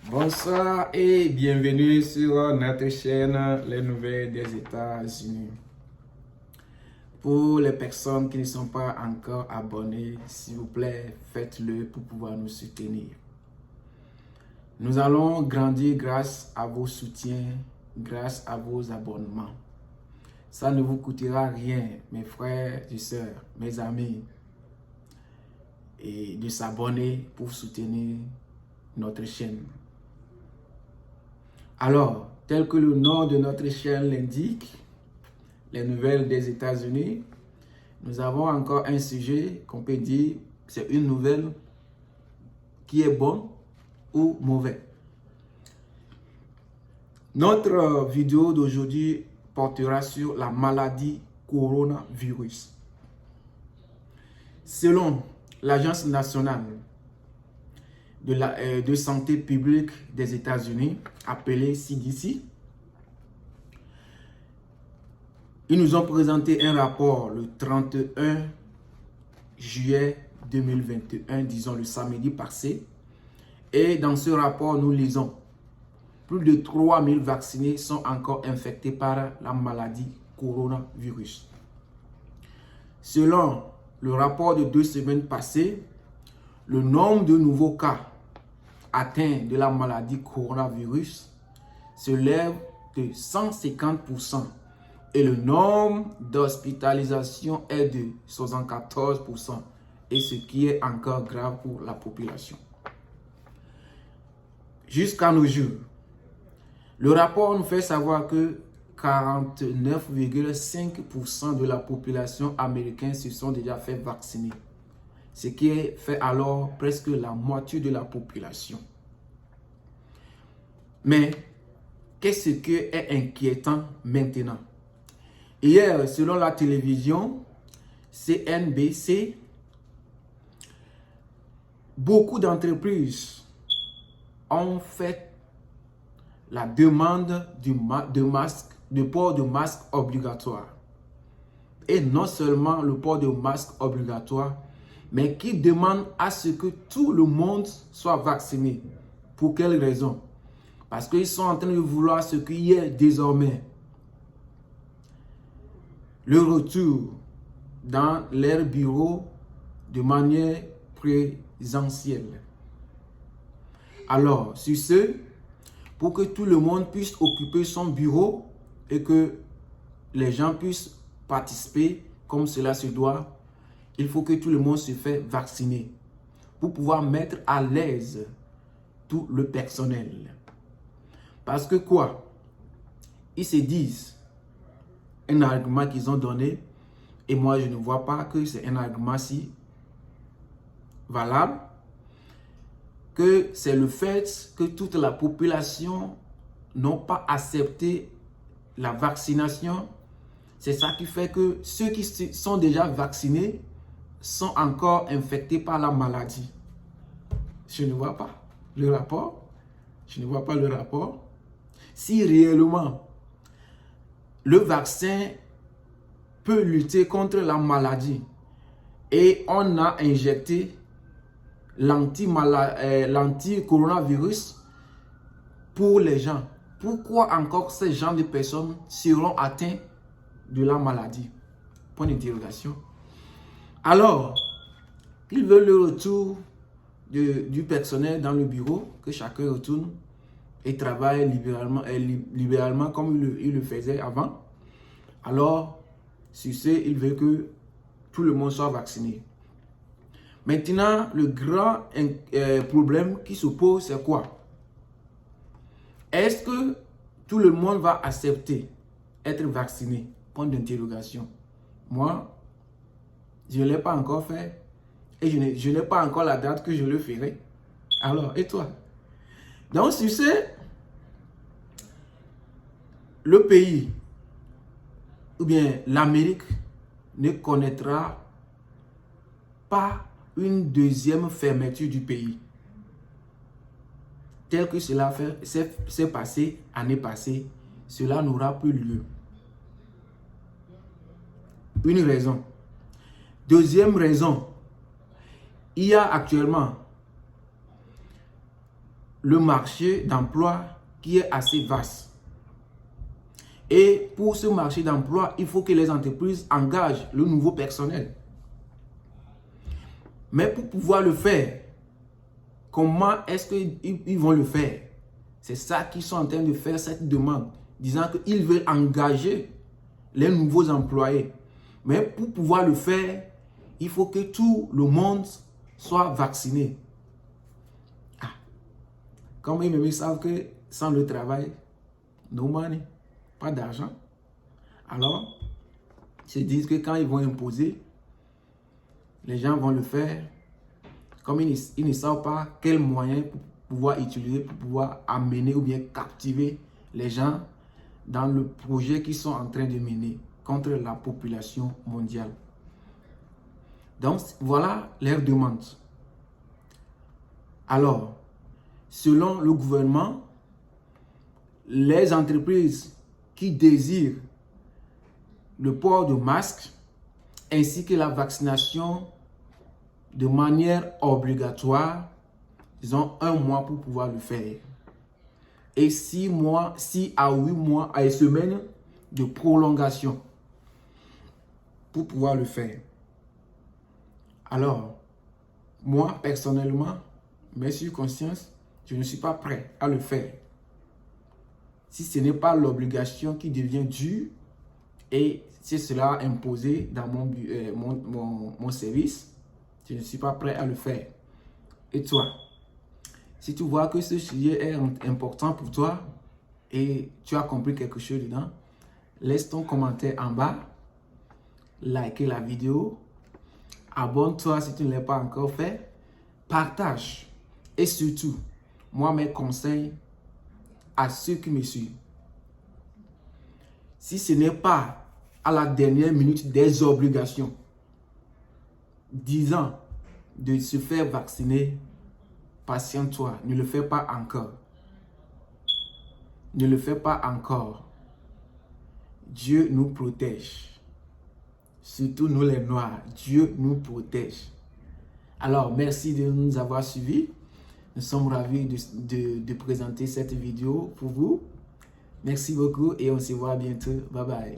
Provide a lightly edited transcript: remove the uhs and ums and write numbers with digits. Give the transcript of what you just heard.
Bonsoir et bienvenue sur notre chaîne Les Nouvelles des États-Unis. Pour les personnes qui ne sont pas encore abonnées, s'il vous plaît, faites-le pour pouvoir nous soutenir. Nous allons grandir grâce à vos soutiens, grâce à vos abonnements. Ça ne vous coûtera rien, mes frères et sœurs, mes amis, et de s'abonner pour soutenir notre chaîne. Alors, tel que le nom de notre chaîne l'indique, les nouvelles des États-Unis, nous avons encore un sujet qu'on peut dire, c'est une nouvelle qui est bonne ou mauvaise. Notre vidéo d'aujourd'hui portera sur la maladie coronavirus. Selon l'Agence nationale de santé publique des États-Unis, appelée CDC, ils nous ont présenté un rapport le 31 juillet 2021, disons le samedi passé. Et dans ce rapport, nous lisons plus de 3000 vaccinés sont encore infectés par la maladie coronavirus. Selon le rapport de 2 semaines passées, le nombre de nouveaux cas atteints de la maladie coronavirus se lève de 150% et le nombre d'hospitalisations est de 74%, et ce qui est encore grave pour la population. Jusqu'à nos jours, le rapport nous fait savoir que 49,5% de la population américaine se sont déjà fait vacciner, ce qui fait alors presque la moitié de la population. Mais qu'est-ce qui est inquiétant maintenant? Hier, selon la télévision CNBC, beaucoup d'entreprises ont fait la demande de port de masque obligatoire. Et non seulement le port de masque obligatoire, mais qui demande à ce que tout le monde soit vacciné. Pour quelle raison? Parce qu'ils sont en train de vouloir ce qu'il y ait désormais le retour dans leur bureau de manière présentielle. Alors, sur ce, pour que tout le monde puisse occuper son bureau et que les gens puissent participer comme cela se doit, il faut que tout le monde se fasse vacciner pour pouvoir mettre à l'aise tout le personnel. Parce que quoi? Ils se disent, un argument qu'ils ont donné, et moi je ne vois pas que c'est un argument si valable, que c'est le fait que toute la population n'ont pas accepté la vaccination. C'est ça qui fait que ceux qui sont déjà vaccinés sont encore infectés par la maladie. Je ne vois pas le rapport. Je ne vois pas le rapport. Si réellement le vaccin peut lutter contre la maladie et on a injecté l'anti-coronavirus pour les gens, pourquoi encore ces gens de personnes seront atteints de la maladie? Point d'interrogation. Alors, ils veulent le retour du personnel dans le bureau, que chacun retourne et travaille libéralement comme il le faisait avant. Alors, sur ce, il veut que tout le monde soit vacciné. Maintenant, le grand problème qui se pose, c'est quoi? Est-ce que tout le monde va accepter être vacciné? Point d'interrogation. Moi, je ne l'ai pas encore fait et je n'ai pas encore la date que je le ferai. Alors, et toi? Donc, sur ce, le pays ou bien l'Amérique ne connaîtra pas une deuxième fermeture du pays. Tel que cela s'est passé l'année passée, cela n'aura plus lieu. Une raison. Deuxième raison, il y a actuellement le marché d'emploi qui est assez vaste. Et pour ce marché d'emploi, il faut que les entreprises engagent le nouveau personnel. Mais pour pouvoir le faire, comment est-ce qu'ils vont le faire? C'est ça qu'ils sont en train de faire, cette demande, disant qu'ils veulent engager les nouveaux employés. Mais pour pouvoir le faire, il faut que tout le monde soit vacciné. Ah. Comme ils savent que sans le travail, no money, pas d'argent. Alors, ils se disent que quand ils vont imposer, les gens vont le faire. Comme ils ne savent pas quels moyens pour pouvoir utiliser, pour pouvoir amener ou bien captiver les gens dans le projet qu'ils sont en train de mener contre la population mondiale. Donc, voilà leur demande. Alors, selon le gouvernement, les entreprises qui désirent le port de masque ainsi que la vaccination de manière obligatoire, ils ont 1 mois pour pouvoir le faire. Et 6 à 8 mois à une semaine de prolongation pour pouvoir le faire. Alors, moi, personnellement, mais sur conscience, je ne suis pas prêt à le faire. Si ce n'est pas l'obligation qui devient dure et si cela imposé dans mon service, je ne suis pas prêt à le faire. Et toi, si tu vois que ce sujet est important pour toi et tu as compris quelque chose dedans, laisse ton commentaire en bas, likez la vidéo, abonne-toi si tu ne l'as pas encore fait, partage et surtout, moi mes conseils à ceux qui me suivent. Si ce n'est pas à la dernière minute des obligations disant de se faire vacciner, patiente-toi, ne le fais pas encore. Ne le fais pas encore. Dieu nous protège. Surtout nous les Noirs, Dieu nous protège. Alors, merci de nous avoir suivis. Nous sommes ravis de présenter cette vidéo pour vous. Merci beaucoup et on se voit bientôt. Bye bye.